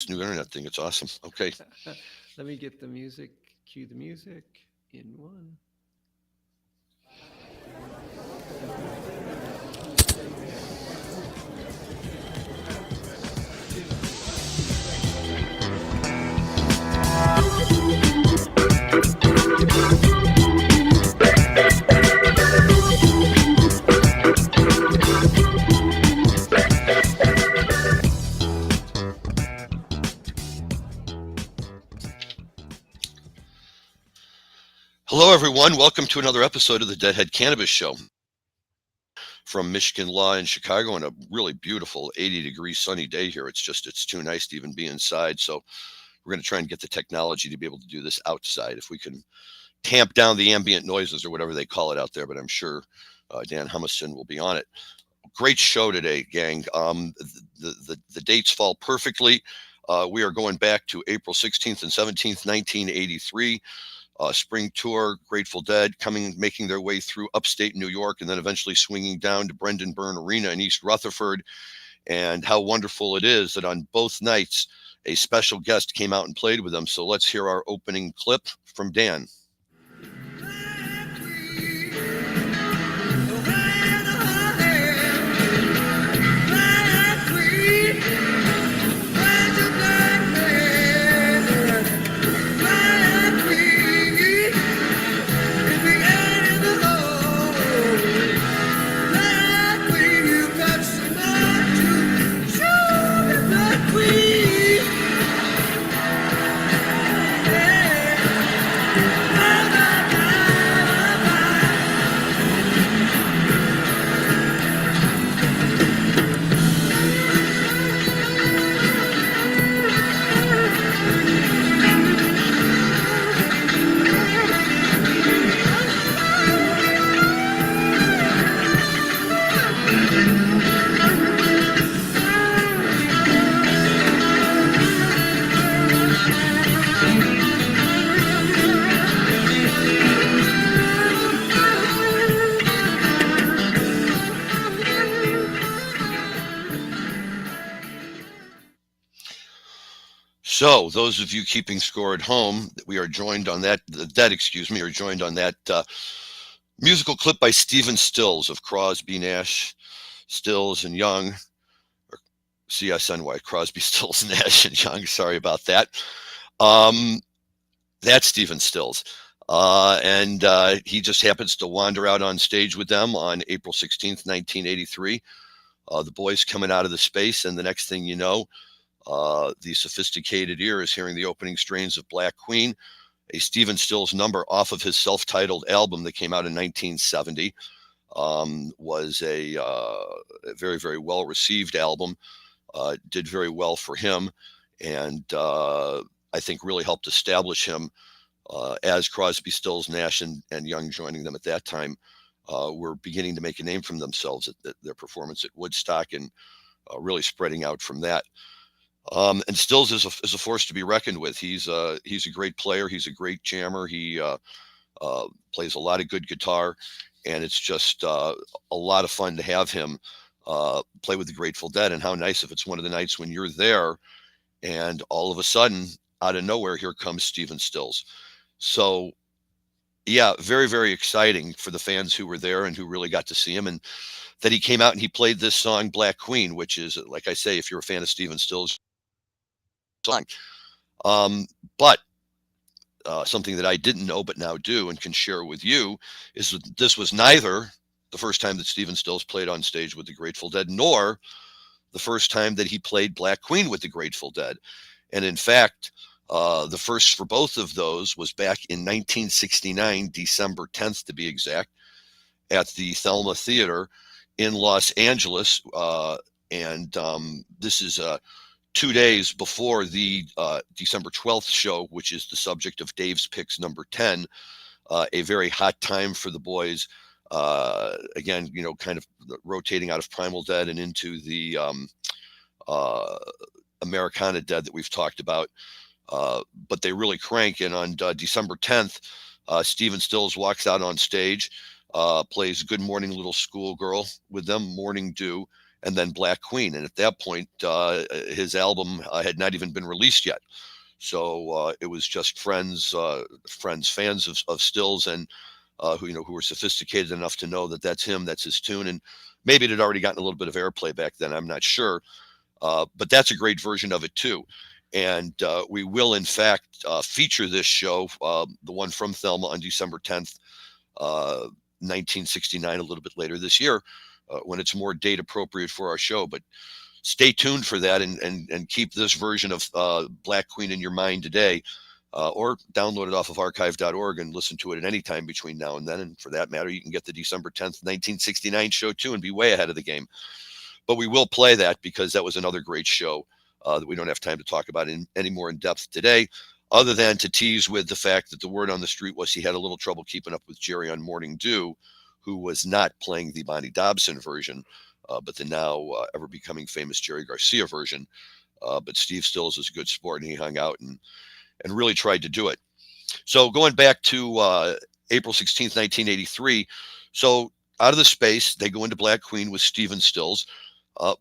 This new internet thing. It's awesome. Okay. Let me get the music. Cue the music in one. Hello, everyone. Welcome to another episode of the Deadhead Cannabis Show from Michigan Law in Chicago on a really beautiful 80-degree sunny day here. It's too nice to even be inside. So we're going to try and get the technology to be able to do this outside if we can tamp down the ambient noises or whatever they call it out there. But I'm sure Dan Humison will be on it. Great show today, gang. The dates fall perfectly. We are going back to April 16th and 17th, 1983. Spring tour, Grateful Dead making their way through upstate New York, and then eventually swinging down to Brendan Byrne Arena in East Rutherford. And how wonderful it is that on both nights, a special guest came out and played with them. So let's hear our opening clip from Dan. So, those of you keeping score at home, we are joined on are joined on that musical clip by Stephen Stills of Crosby, Nash, Stills, and Young, or CSNY, Crosby, Stills, Nash, and Young. Sorry about that. Um, that's Stephen Stills. And he just happens to wander out on stage with them on April 16th, 1983. The boys coming out of the space, and the next thing you know, the sophisticated ear is hearing the opening strains of Black Queen, a Stephen Stills number off of his self-titled album that came out in 1970. Was a very, very well-received album. Did very well for him, and I think really helped establish him as Crosby, Stills, Nash, and Young joining them at that time. Were beginning to make a name for themselves at their performance at Woodstock, and really spreading out from that. And Stills is a force to be reckoned with. He's a great player. He's a great jammer. He plays a lot of good guitar, and it's just a lot of fun to have him play with the Grateful Dead. And how nice if it's one of the nights when you're there, and all of a sudden, out of nowhere, here comes Stephen Stills. So, yeah, very, very exciting for the fans who were there and who really got to see him. And that he came out and he played this song, Black Queen, which is, like I say, if you're a fan of Stephen Stills, song. But something that I didn't know but now do and can share with you is that this was neither the first time that Stephen Stills played on stage with the Grateful Dead, nor the first time that he played Black Queen with the Grateful Dead. And in fact, the first for both of those was back in 1969, December 10th to be exact, at the Thelma Theater in Los Angeles. And this is 2 days before the December 12th show, which is the subject of Dave's Picks number 10, a very hot time for the boys. Again, kind of rotating out of Primal Dead and into the Americana Dead that we've talked about. But they really crank. And on December 10th, Stephen Stills walks out on stage, plays Good Morning Little Schoolgirl with them, Morning Dew, and then Black Queen. And at that point, his album had not even been released yet. So it was just friends, fans of Stills, and who were sophisticated enough to know that that's him, that's his tune, and maybe it had already gotten a little bit of airplay back then. I'm not sure, but that's a great version of it too. And we will, in fact, feature this show, the one from Thelma, on December 10th, 1969, a little bit later this year, when it's more date appropriate for our show. But stay tuned for that, and keep this version of Black Queen in your mind today, or download it off of archive.org and listen to it at any time between now and then. And for that matter, you can get the December 10th, 1969 show too and be way ahead of the game. But we will play that because that was another great show that we don't have time to talk about any more in depth today, other than to tease with the fact that the word on the street was he had a little trouble keeping up with Jerry on Morning Dew, who was not playing the Bonnie Dobson version, but the now ever becoming famous Jerry Garcia version. But Steve Stills is a good sport, and he hung out and really tried to do it. So going back to April 16th, 1983, so out of the space, they go into Black Queen with Stephen Stills.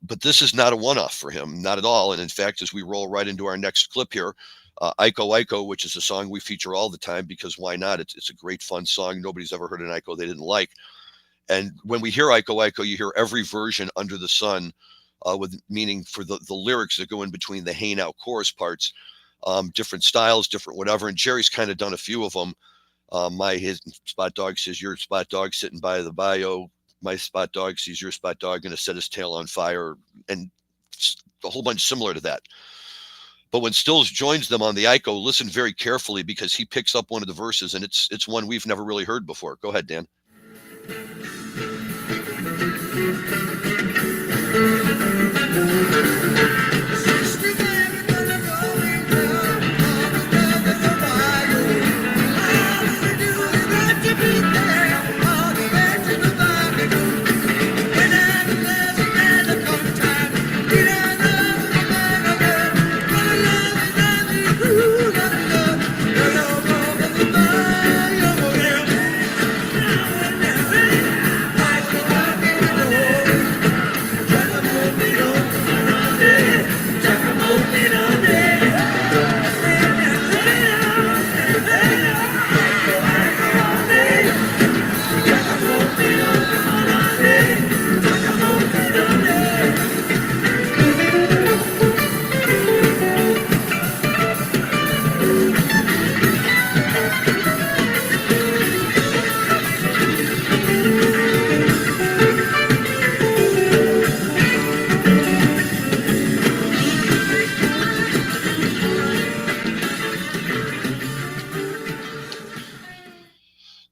But this is not a one-off for him, not at all. And in fact, as we roll right into our next clip here, Iko Iko, which is a song we feature all the time because why not? It's a great, fun song. Nobody's ever heard an Iko they didn't like. And when we hear Iko Iko, you hear every version under the sun, with meaning for the lyrics that go in between the hey now chorus parts, different styles, different whatever. And Jerry's kind of done a few of them. His spot dog says, your spot dog sitting by the bio. My spot dog sees your spot dog going to set his tail on fire, and a whole bunch similar to that. But when Stills joins them on the Iko, listen very carefully because he picks up one of the verses, and it's one we've never really heard before. Go ahead, Dan.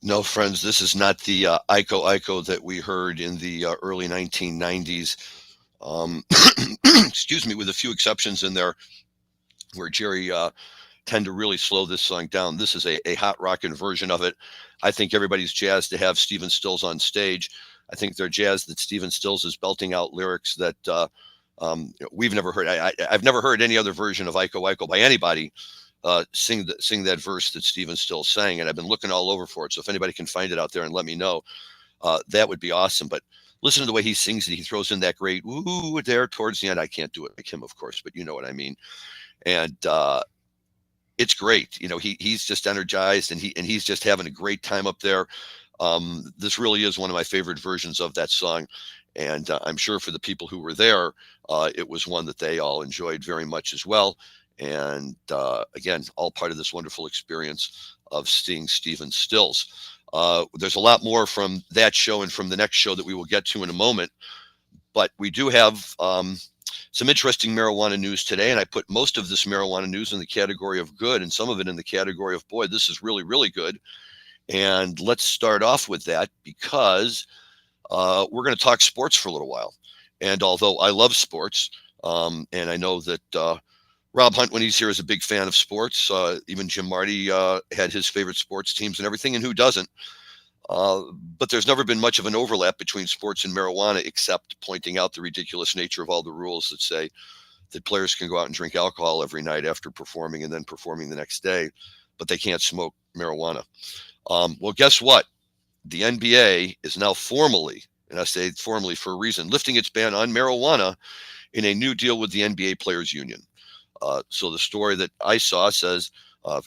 No, friends, this is not the Iko Iko that we heard in the early 1990s. Excuse me, with a few exceptions in there where Jerry tend to really slow this song down. This is a hot rockin' version of it. I think everybody's jazzed to have Stephen Stills on stage. I think they're jazzed that Stephen Stills is belting out lyrics that we've never heard. I've never heard any other version of Iko Iko by anybody sing that verse that Stephen Stills sang, and I've been looking all over for it. So if anybody can find it out there and let me know, that would be awesome. But listen to the way he sings it. He throws in that great "ooh" there towards the end. I can't do it like him, of course, but you know what I mean. And it's great. He's just energized, and he's just having a great time up there. This really is one of my favorite versions of that song, and I'm sure for the people who were there, it was one that they all enjoyed very much as well. And again, all part of this wonderful experience of seeing Stephen Stills. There's a lot more from that show and from the next show that we will get to in a moment, but we do have some interesting marijuana news today, and I put most of this marijuana news in the category of good and some of it in the category of, boy, this is really, really good. And let's start off with that because we're going to talk sports for a little while. And although I love sports, and I know that Rob Hunt, when he's here, is a big fan of sports. Even Jim Marty had his favorite sports teams and everything, and who doesn't? But there's never been much of an overlap between sports and marijuana, except pointing out the ridiculous nature of all the rules that say that players can go out and drink alcohol every night after performing and then performing the next day, but they can't smoke marijuana. Well, guess what? The NBA is now formally and I say formally for a reason, lifting its ban on marijuana in a new deal with the NBA Players Union. So the story that I saw says,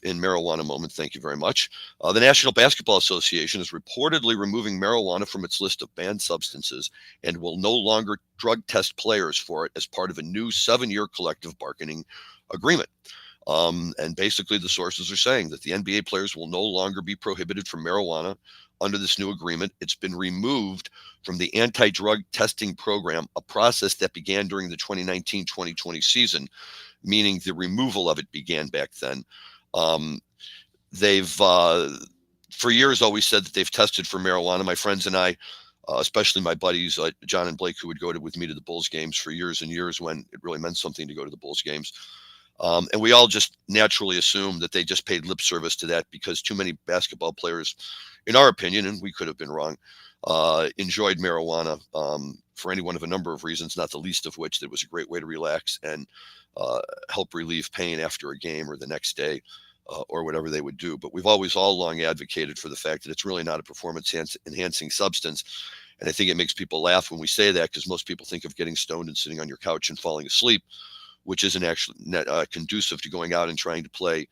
in Marijuana Moment, thank you very much. The National Basketball Association is reportedly removing marijuana from its list of banned substances and will no longer drug test players for it as part of a new 7-year collective bargaining agreement. And basically, the sources are saying that the NBA players will no longer be prohibited from marijuana under this new agreement. It's been removed from the anti drug testing program, a process that began during the 2019-2020 season, meaning the removal of it began back then. They've, for years, always said that they've tested for marijuana. My friends and I, especially my buddies, John and Blake, who would go with me to the Bulls games for years and years when it really meant something to go to the Bulls games. And we all just naturally assumed that they just paid lip service to that because too many basketball players, in our opinion, and we could have been wrong, enjoyed marijuana for any one of a number of reasons, not the least of which that it was a great way to relax and help relieve pain after a game or the next day. Or whatever they would do. But we've always all long advocated for the fact that it's really not a performance enhancing substance. And I think it makes people laugh when we say that because most people think of getting stoned and sitting on your couch and falling asleep, which isn't actually conducive to going out and trying to play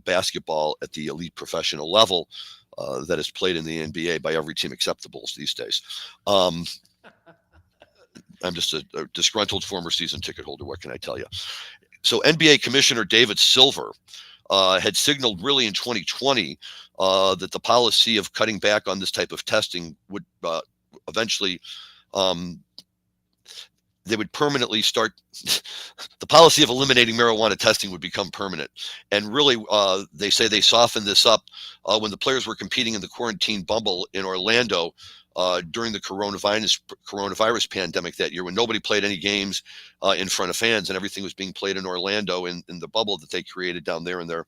basketball at the elite professional level that is played in the NBA by every team except the Bulls these days. I'm just a disgruntled former season ticket holder. What can I tell you? So NBA Commissioner David Silver had signaled really in 2020 that the policy of cutting back on this type of testing would eventually they would permanently start the policy of eliminating marijuana testing would become permanent. And really, they say they softened this up when the players were competing in the quarantine bubble in Orlando during the coronavirus pandemic that year, when nobody played any games in front of fans and everything was being played in Orlando in the bubble that they created down there in their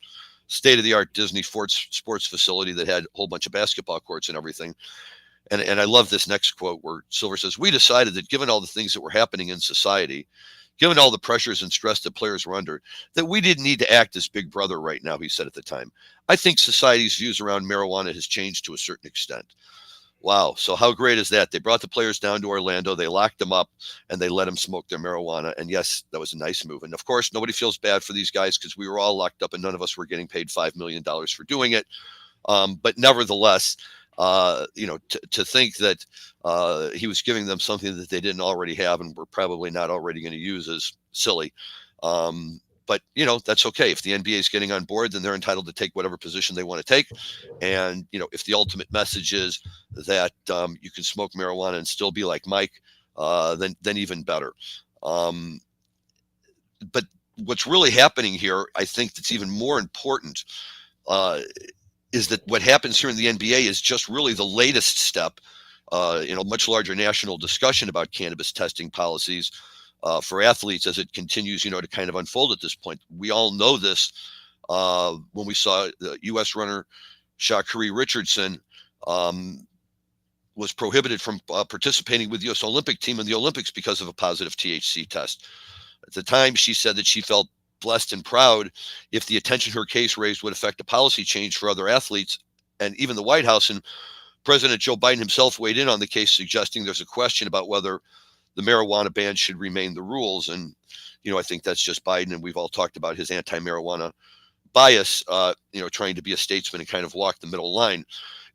state-of-the-art Disney sports facility that had a whole bunch of basketball courts and everything. And I love this next quote where Silver says, "We decided that given all the things that were happening in society, given all the pressures and stress that players were under, that we didn't need to act as big brother right now," he said at the time. "I think society's views around marijuana has changed to a certain extent." Wow. So how great is that? They brought the players down to Orlando, they locked them up, and they let them smoke their marijuana. And yes, that was a nice move. And of course, nobody feels bad for these guys because we were all locked up and none of us were getting paid $5 million for doing it. But nevertheless, to think that he was giving them something that they didn't already have and were probably not already going to use is silly. But, that's okay. If the NBA is getting on board, then they're entitled to take whatever position they want to take. And, if the ultimate message is that you can smoke marijuana and still be like Mike, then even better. But what's really happening here, I think that's even more important, is that what happens here in the NBA is just really the latest step in a much larger national discussion about cannabis testing policies for athletes as it continues, to kind of unfold at this point. We all know this when we saw the U.S. runner Sha'Carri Richardson was prohibited from participating with the U.S. Olympic team in the Olympics because of a positive THC test. At the time, she said that she felt blessed and proud if the attention her case raised would affect a policy change for other athletes. And even the White House and President Joe Biden himself weighed in on the case, suggesting there's a question about whether the marijuana ban should remain the rules. And, I think that's just Biden. And we've all talked about his anti-marijuana bias, trying to be a statesman and kind of walk the middle line.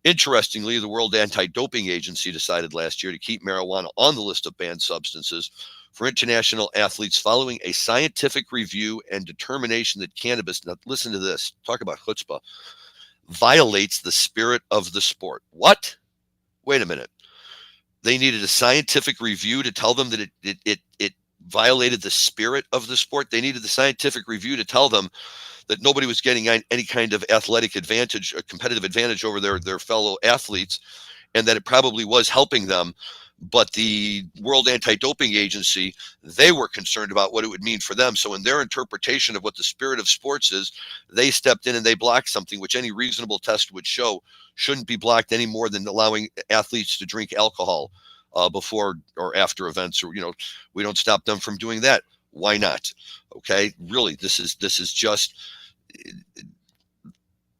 Interestingly, the World Anti-Doping Agency decided last year to keep marijuana on the list of banned substances for international athletes following a scientific review and determination that cannabis, now listen to this, talk about chutzpah, violates the spirit of the sport. What? Wait a minute. They needed a scientific review to tell them that it violated the spirit of the sport. They needed the scientific review to tell them that nobody was getting any kind of athletic advantage, a competitive advantage over their fellow athletes, and that it probably was helping them. But the World Anti-Doping Agency, they were concerned about what it would mean for them. So in their interpretation of what the spirit of sports is, they stepped in and they blocked something which any reasonable test would show shouldn't be blocked any more than allowing athletes to drink alcohol before or after events, or we don't stop them from doing that. Why not? Okay, really, this is just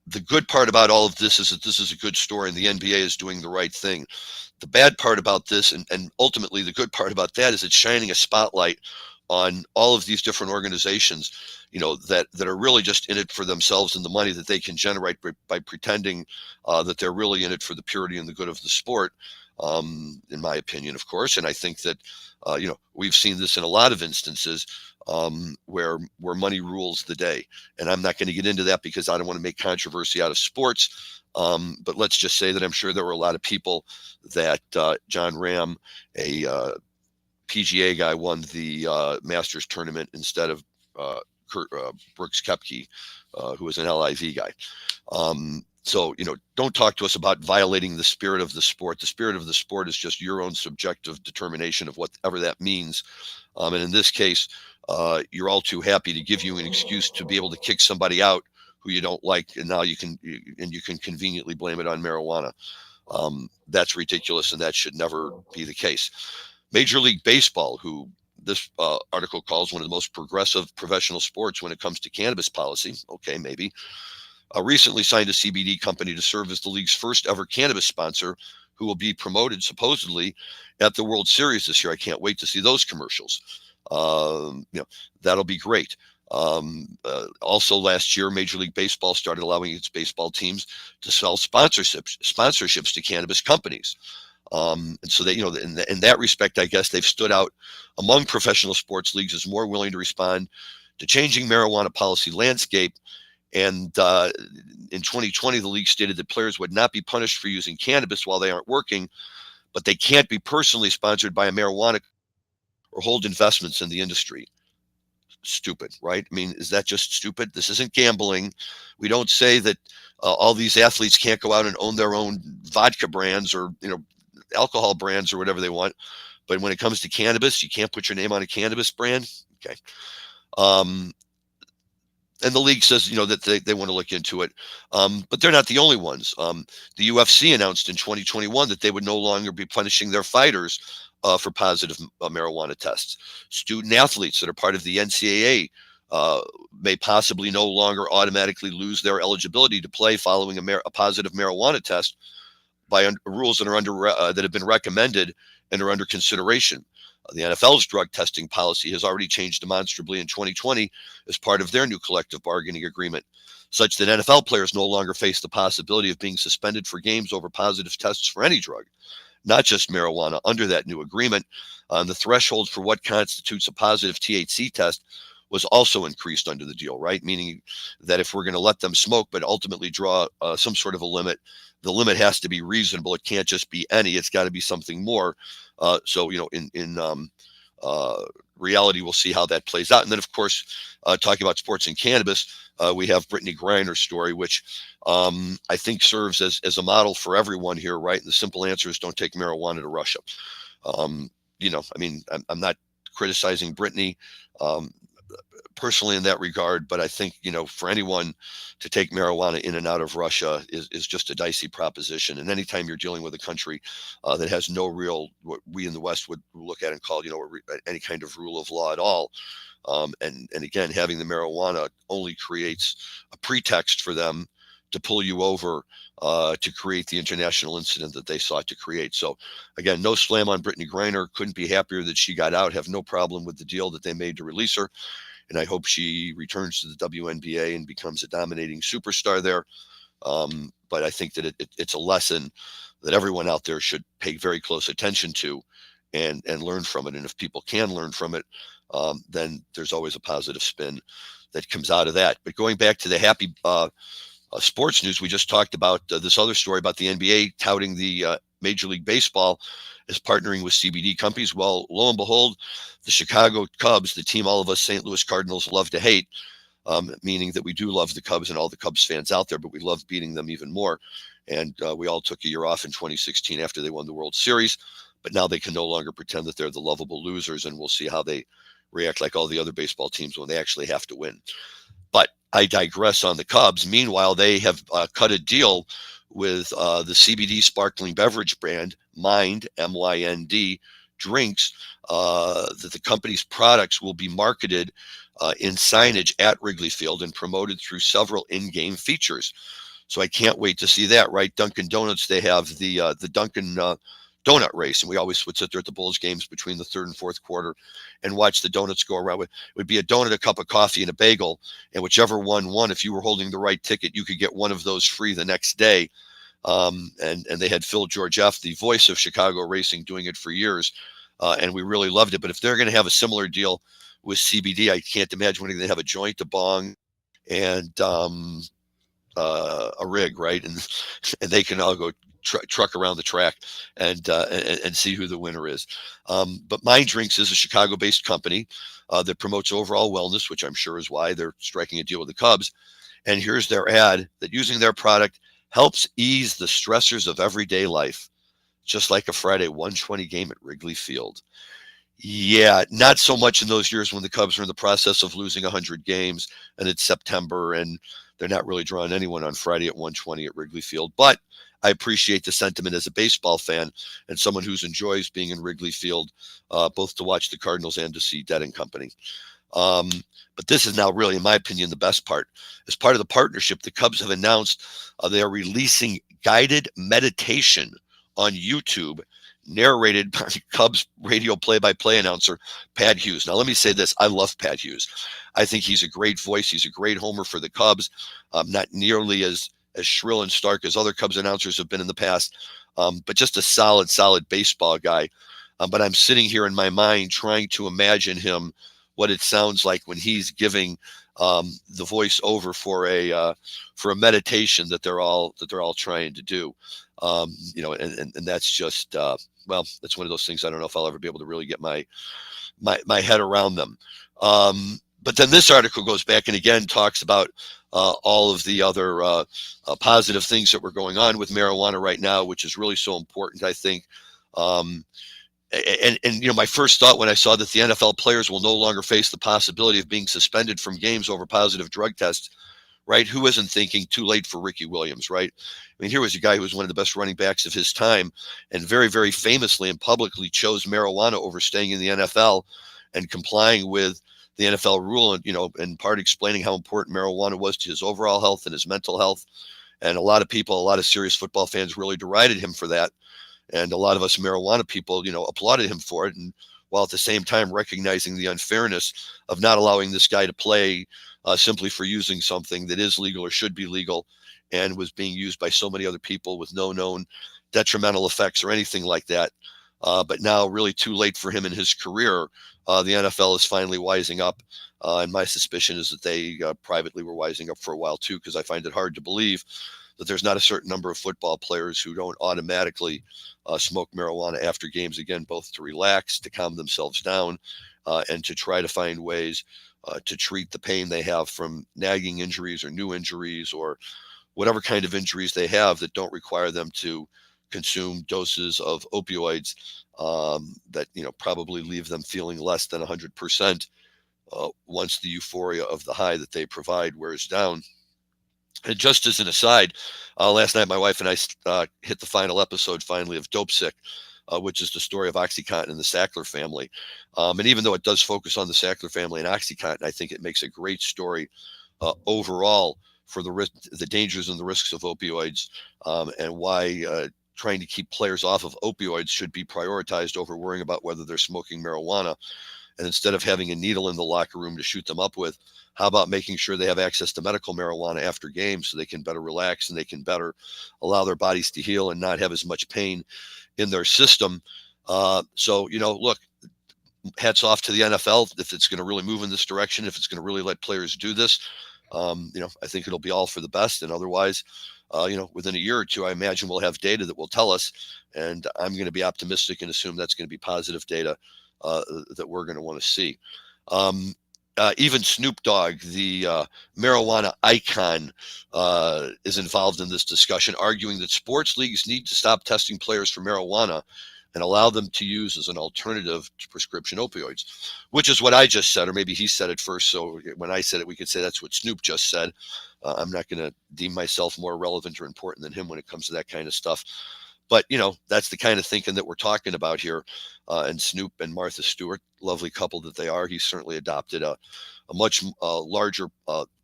the good part about all of this is that this is a good story and the NBA is doing the right thing. The bad part about this, and ultimately the good part about that, is it's shining a spotlight on all of these different organizations, that are really just in it for themselves and the money that they can generate by pretending that they're really in it for the purity and the good of the sport. In my opinion, of course, and I think that we've seen this in a lot of instances where money rules the day. And I'm not going to get into that because I don't want to make controversy out of sports. But let's just say that I'm sure there were a lot of people that John Ram, a PGA guy, won the Masters tournament instead of Brooks Koepka, who was an LIV guy. So, don't talk to us about violating the spirit of the sport. The spirit of the sport is just your own subjective determination of whatever that means. And in this case, you're all too happy to give you an excuse to be able to kick somebody out who you don't like, and now you can conveniently blame it on marijuana. That's ridiculous, and that should never be the case. Major League Baseball, who this article calls one of the most progressive professional sports when it comes to cannabis policy, okay, maybe, recently signed a CBD company to serve as the league's first ever cannabis sponsor, who will be promoted supposedly at the World Series this year. I can't wait to see those commercials. That'll be great. Also, last year, Major League Baseball started allowing its baseball teams to sell sponsorships to cannabis companies. And so that, in that respect, I guess they've stood out among professional sports leagues as more willing to respond to changing marijuana policy landscape. And in 2020, the league stated that players would not be punished for using cannabis while they aren't working, but they can't be personally sponsored by a marijuana or hold investments in the industry. Stupid, right? I mean, is that just stupid? This isn't gambling. We don't say that all these athletes can't go out and own their own vodka brands or alcohol brands or whatever they want. But when it comes to cannabis, you can't put your name on a cannabis brand. Okay. And the league says, that they want to look into it. But they're not the only ones. The UFC announced in 2021 that they would no longer be punishing their fighters for positive marijuana tests. Student athletes that are part of the NCAA may possibly no longer automatically lose their eligibility to play following a positive marijuana test by rules that are that have been recommended and are under consideration. The NFL's drug testing policy has already changed demonstrably in 2020 as part of their new collective bargaining agreement, such that NFL players no longer face the possibility of being suspended for games over positive tests for any drug, not just marijuana. Under that new agreement, the threshold for what constitutes a positive THC test was also increased under the deal, right? Meaning that if we're going to let them smoke, but ultimately draw some sort of a limit, the limit has to be reasonable. It can't just be any. It's got to be something more. So in reality, we'll see how that plays out. And then, of course, talking about sports and cannabis, we have Brittany Griner's story, which I think serves as a model for everyone here, right? And the simple answer is don't take marijuana to Russia. I'm not criticizing Brittany personally in that regard, but I think, for anyone to take marijuana in and out of Russia is just a dicey proposition. And anytime you're dealing with a country that has no real, what we in the West would look at and call, any kind of rule of law at all. And again, having the marijuana only creates a pretext for them to pull you over to create the international incident that they sought to create. So again, no slam on Brittany Griner. Couldn't be happier that she got out. Have no problem with the deal that they made to release her. And I hope she returns to the WNBA and becomes a dominating superstar there. But I think that it's a lesson that everyone out there should pay very close attention to and learn from it. And if people can learn from it, then there's always a positive spin that comes out of that. But going back to the happy sports news, we just talked about this other story about the NBA touting the Major League Baseball is partnering with CBD companies. Well, lo and behold, the Chicago Cubs, the team all of us St. Louis Cardinals love to hate, meaning that we do love the Cubs and all the Cubs fans out there, but we love beating them even more. And we all took a year off in 2016 after they won the World Series, but now they can no longer pretend that they're the lovable losers, and we'll see how they react like all the other baseball teams when they actually have to win. But I digress on the Cubs. Meanwhile, they have cut a deal with the CBD sparkling beverage brand Mind, MYND, drinks, that the company's products will be marketed in signage at Wrigley Field and promoted through several in-game features. So I can't wait to see that, right? Dunkin' Donuts, they have the Dunkin' donut race, and we always would sit there at the Bulls games between the third and fourth quarter and watch the donuts go around. It would be a donut, a cup of coffee, and a bagel, and whichever one won, if you were holding the right ticket, you could get one of those free the next day. And they had Phil George F., the voice of Chicago racing, doing it for years, and we really loved it. But if they're going to have a similar deal with CBD, I can't imagine when they have a joint, a bong, and a rig, right? And they can all go truck around the track and see who the winner is. But Mind Drinks is a Chicago-based company that promotes overall wellness, which I'm sure is why they're striking a deal with the Cubs. And here's their ad that using their product helps ease the stressors of everyday life, just like a Friday 120 game at Wrigley Field. Yeah, not so much in those years when the Cubs are in the process of losing 100 games and it's September and they're not really drawing anyone on Friday at 120 at Wrigley Field. But I appreciate the sentiment as a baseball fan and someone who enjoys being in Wrigley Field, both to watch the Cardinals and to see Dead and Company. Um, but this is now really, in my opinion, the best part. As part of the partnership, the Cubs have announced they are releasing guided meditation on YouTube, narrated by Cubs radio play-by-play announcer Pat Hughes. Now, let me say this: I love Pat Hughes. I think he's a great voice. He's a great homer for the Cubs. Not nearly as shrill and stark as other Cubs announcers have been in the past, but just a solid baseball guy. But I'm sitting here in my mind trying to imagine him, what it sounds like when he's giving the voice over for a meditation that they're all trying to do. And that's just well, that's one of those things I don't know if I'll ever be able to really get my head around them. But then this article goes back and again talks about all of the other positive things that were going on with marijuana right now, which is really so important, I think. And my first thought when I saw that the NFL players will no longer face the possibility of being suspended from games over positive drug tests, right? Who isn't thinking too late for Ricky Williams, right? I mean, here was a guy who was one of the best running backs of his time and very famously and publicly chose marijuana over staying in the NFL and complying with the NFL rule, and, in part explaining how important marijuana was to his overall health and his mental health. And a lot of serious football fans really derided him for that. And a lot of us marijuana people, applauded him for it. And while at the same time recognizing the unfairness of not allowing this guy to play simply for using something that is legal or should be legal and was being used by so many other people with no known detrimental effects or anything like that. But now really too late for him in his career. The NFL is finally wising up. And my suspicion is that they privately were wising up for a while too, because I find it hard to believe that there's not a certain number of football players who don't automatically smoke marijuana after games, again, both to relax, to calm themselves down, and to try to find ways to treat the pain they have from nagging injuries or new injuries or whatever kind of injuries they have that don't require them to consume doses of opioids that probably leave them feeling less than 100% once the euphoria of the high that they provide wears down. And just as an aside, last night my wife and I hit the final episode finally of Dope Sick, which is the story of OxyContin and the Sackler family. And even though it does focus on the Sackler family and OxyContin, I think it makes a great story overall for the dangers and the risks of opioids, and why trying to keep players off of opioids should be prioritized over worrying about whether they're smoking marijuana. And instead of having a needle in the locker room to shoot them up with, how about making sure they have access to medical marijuana after games so they can better relax and they can better allow their bodies to heal and not have as much pain in their system? So, look, hats off to the NFL if it's going to really move in this direction, if it's going to really let players do this. I think it'll be all for the best. And otherwise, within a year or two, I imagine we'll have data that will tell us. And I'm going to be optimistic and assume that's going to be positive data that we're going to want to see. Even Snoop Dogg, the marijuana icon, is involved in this discussion, arguing that sports leagues need to stop testing players for marijuana and allow them to use as an alternative to prescription opioids, which is what I just said, or maybe he said it first. So when I said it, we could say that's what Snoop just said. I'm not going to deem myself more relevant or important than him when it comes to that kind of stuff. But, that's the kind of thinking that we're talking about here. And Snoop and Martha Stewart, lovely couple that they are, he's certainly adopted a much larger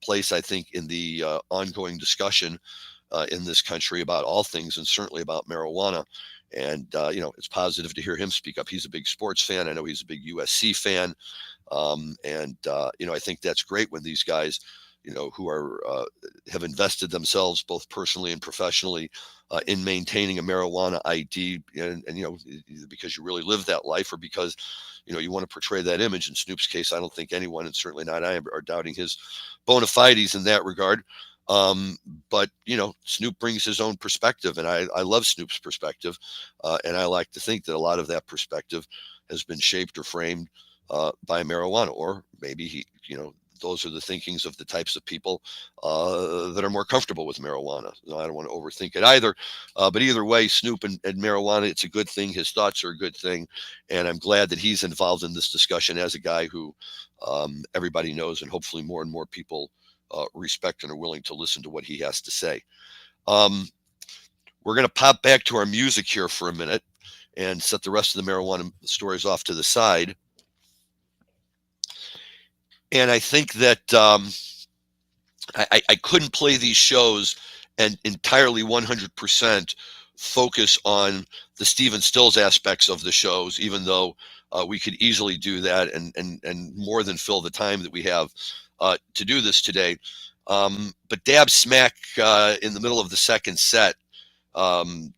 place, I think, in the ongoing discussion in this country about all things and certainly about marijuana. And it's positive to hear him speak up. He's a big sports fan. I know he's a big USC fan. I think that's great when these guys, who are have invested themselves both personally and professionally in maintaining a marijuana ID, and either because you really live that life or because you want to portray that image. In Snoop's case, I don't think anyone, and certainly not I, are doubting his bona fides in that regard. Um, but Snoop brings his own perspective, and I love Snoop's perspective, and I like to think that a lot of that perspective has been shaped or framed by marijuana, or maybe those are the thinkings of the types of people that are more comfortable with marijuana. I don't want to overthink it either, but either way, Snoop and marijuana, it's a good thing. His thoughts are a good thing, and I'm glad that he's involved in this discussion as a guy who everybody knows, and hopefully more and more people respect and are willing to listen to what he has to say. Um, we're going to pop back to our music here for a minute and set the rest of the marijuana stories off to the side. And I think that I couldn't play these shows and entirely 100% focus on the Stephen Stills aspects of the shows, even though we could easily do that and more than fill the time that we have to do this today. But dab smack in the middle of the second set, um,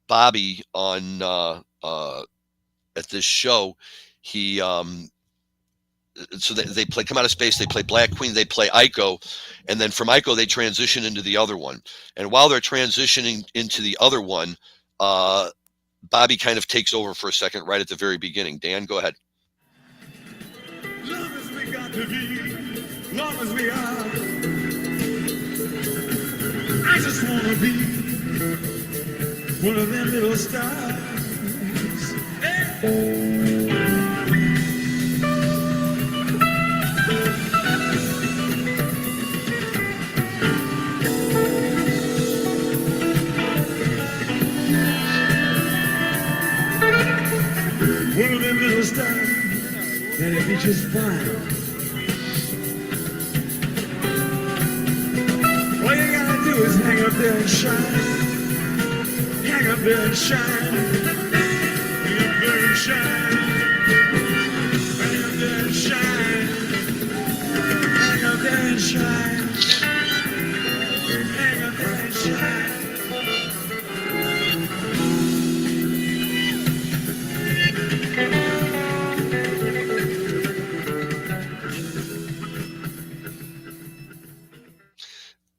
Bobby on at this show, he so they play Come Out of Space, they play Black Queen, they play Ico, and then from Ico they transition into the other one. And while they're transitioning into the other one, Bobby kind of takes over for a second right at the very beginning. Dan, go ahead. Long as we got to be, long as we are, I just want to be one of them little stars. Hey. One of them little stars that'll be just fine. All you gotta do is hang up there and shine. Hang up there and shine. Hang up there and shine. Hang up there and shine. Hang up there and shine. Hang up there and shine.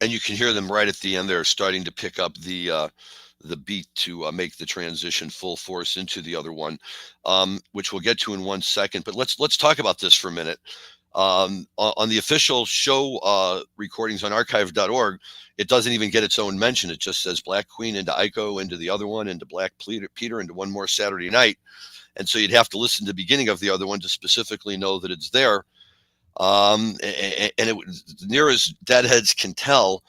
And you can hear them right at the end. They're starting to pick up the beat to make the transition full force into the other one, which we'll get to in 1 second. But let's talk about this for a minute. On the official show recordings on archive.org, it doesn't even get its own mention. It just says Black Queen into Ico, into the other one, into Black Peter, into One More Saturday Night. And so you'd have to listen to the beginning of the other one to specifically know that it's there. And it, near as Deadheads can tell,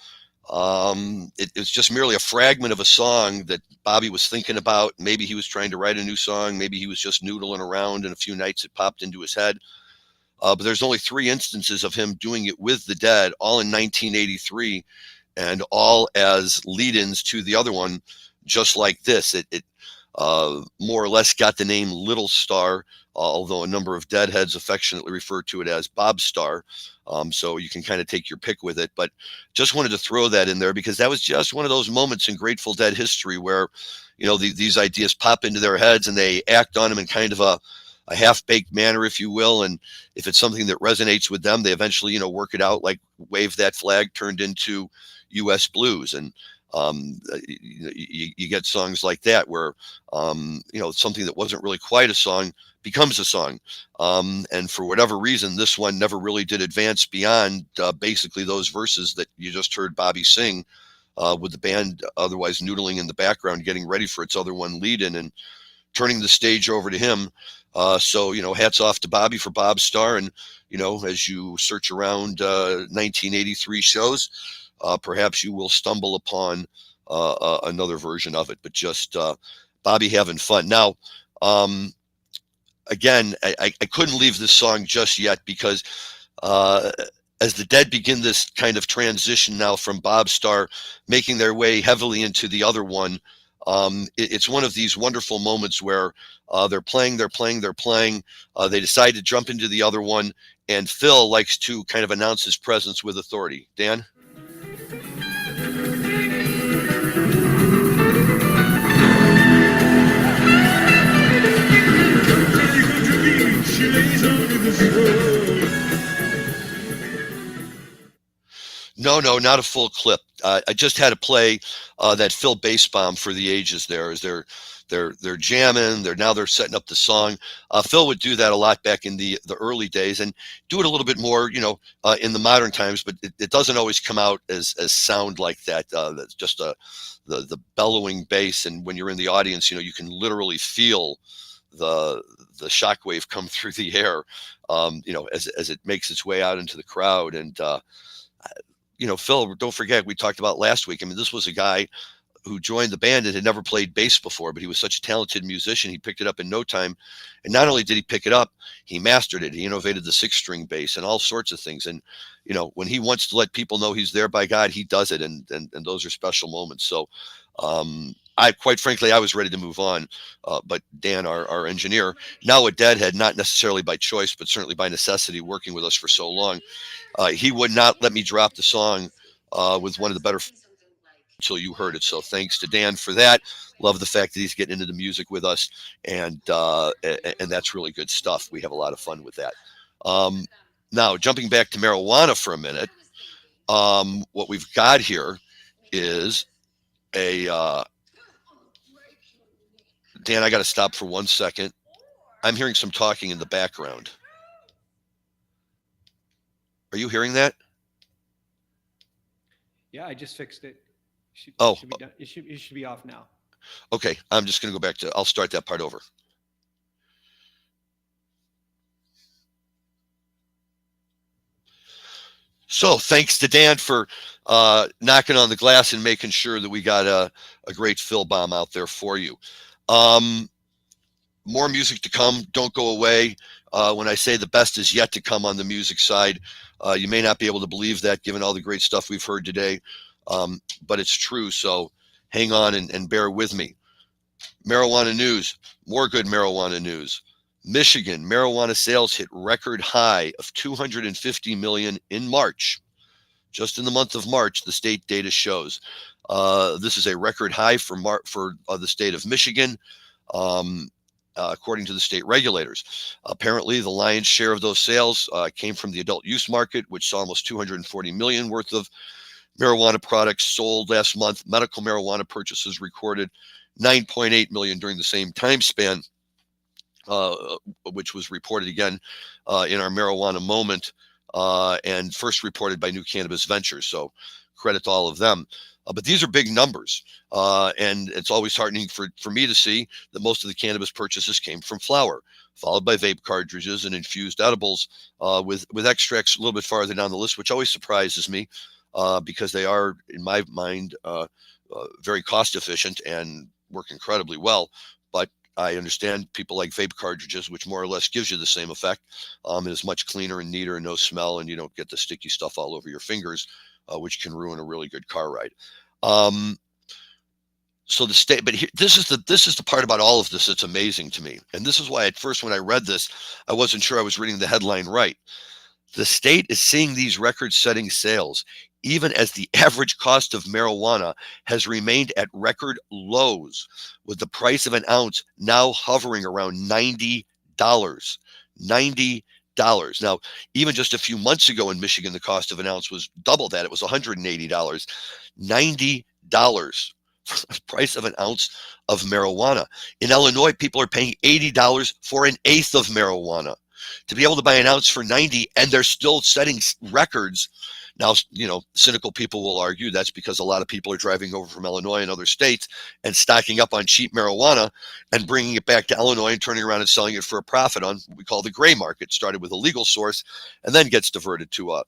it's just merely a fragment of a song that Bobby was thinking about. Maybe he was trying to write a new song. Maybe he was just noodling around, and a few nights it popped into his head. But there's only 3 instances of him doing it with the Dead, all in 1983, and all as lead-ins to the other one, just like this. It more or less got the name Little Star, although a number of Deadheads affectionately refer to it as Bob Star. So you can kind of take your pick with it. But just wanted to throw that in there because that was just one of those moments in Grateful Dead history where, these ideas pop into their heads and they act on them in kind of a half-baked manner, if you will. And if it's something that resonates with them, they eventually, work it out, like Wave That Flag turned into U.S. Blues. And you get songs like that where, something that wasn't really quite a song becomes a song. And for whatever reason, this one never really did advance beyond basically those verses that you just heard Bobby sing with the band otherwise noodling in the background, getting ready for its other one lead in and turning the stage over to him. So, hats off to Bobby for Bob Star. And, as you search around 1983 shows, perhaps you will stumble upon another version of it, but just Bobby having fun. Now, again, I couldn't leave this song just yet because as the Dead begin this kind of transition now from Bob Star, making their way heavily into the other one, It's one of these wonderful moments where they're playing. They decide to jump into the other one, and Phil likes to kind of announce his presence with authority. Dan? She lays under the stroke. No, not a full clip. I just had to play that Phil bass bomb for the ages. There, as they're jamming. They're setting up the song. Phil would do that a lot back in the early days, and do it a little bit more, in the modern times. But it doesn't always come out as sound like that. That's just the bellowing bass, and when you're in the audience, you can literally feel the shockwave come through the air, as it makes its way out into the crowd. And Phil, don't forget, we talked about last week. I mean, this was a guy who joined the band and had never played bass before, but he was such a talented musician. He picked it up in no time. And not only did he pick it up, he mastered it. He innovated the 6-string bass and all sorts of things. And, when he wants to let people know he's there by God, he does it. And those are special moments. So, quite frankly, I was ready to move on. But Dan, our engineer, now a Deadhead, not necessarily by choice, but certainly by necessity, working with us for so long, he would not let me drop the song with one of the better until you heard it. So thanks to Dan for that. Love the fact that he's getting into the music with us, and that's really good stuff. We have a lot of fun with that. Now, jumping back to marijuana for a minute, what we've got here is a Dan, I got to stop for 1 second. I'm hearing some talking in the background. Are you hearing that? Yeah, I just fixed it. Should be done. It should be off now. Okay, I'm just going to go back I'll start that part over. So thanks to Dan for knocking on the glass and making sure that we got a great Phil bomb out there for you. More music to come. Don't go away. When I say the best is yet to come on the music side, you may not be able to believe that given all the great stuff we've heard today, but it's true. So hang on and bear with me. Marijuana news, more good marijuana news. Michigan marijuana sales hit record high of 250 million in March. Just in the month of March, the state data shows. This is a record high for the state of Michigan, according to the state regulators. Apparently, the lion's share of those sales came from the adult use market, which saw almost 240 million worth of marijuana products sold last month. Medical marijuana purchases recorded 9.8 million during the same time span, which was reported again in our marijuana moment, and first reported by New Cannabis Ventures. So credit to all of them. But these are big numbers, and it's always heartening for me to see that most of the cannabis purchases came from flower, followed by vape cartridges and infused edibles, with extracts a little bit farther down the list, which always surprises me because they are, in my mind, very cost efficient and work incredibly well. But I understand people like vape cartridges, which more or less gives you the same effect. It is much cleaner and neater and no smell, and you don't get the sticky stuff all over your fingers, which can ruin a really good car ride. So the state, but this is the part about all of this that's amazing to me. And this is why at first, when I read this, I wasn't sure I was reading the headline right. The state is seeing these record-setting sales, even as the average cost of marijuana has remained at record lows, with the price of an ounce now hovering around $90. $90. Now, even just a few months ago in Michigan, the cost of an ounce was double that. It was $180. $90 for the price of an ounce of marijuana. In Illinois, people are paying $80 for an eighth of marijuana. To be able to buy an ounce for $90, and they're still setting records. Now, cynical people will argue that's because a lot of people are driving over from Illinois and other states and stocking up on cheap marijuana and bringing it back to Illinois and turning around and selling it for a profit on what we call the gray market. Started with a legal source and then gets diverted to a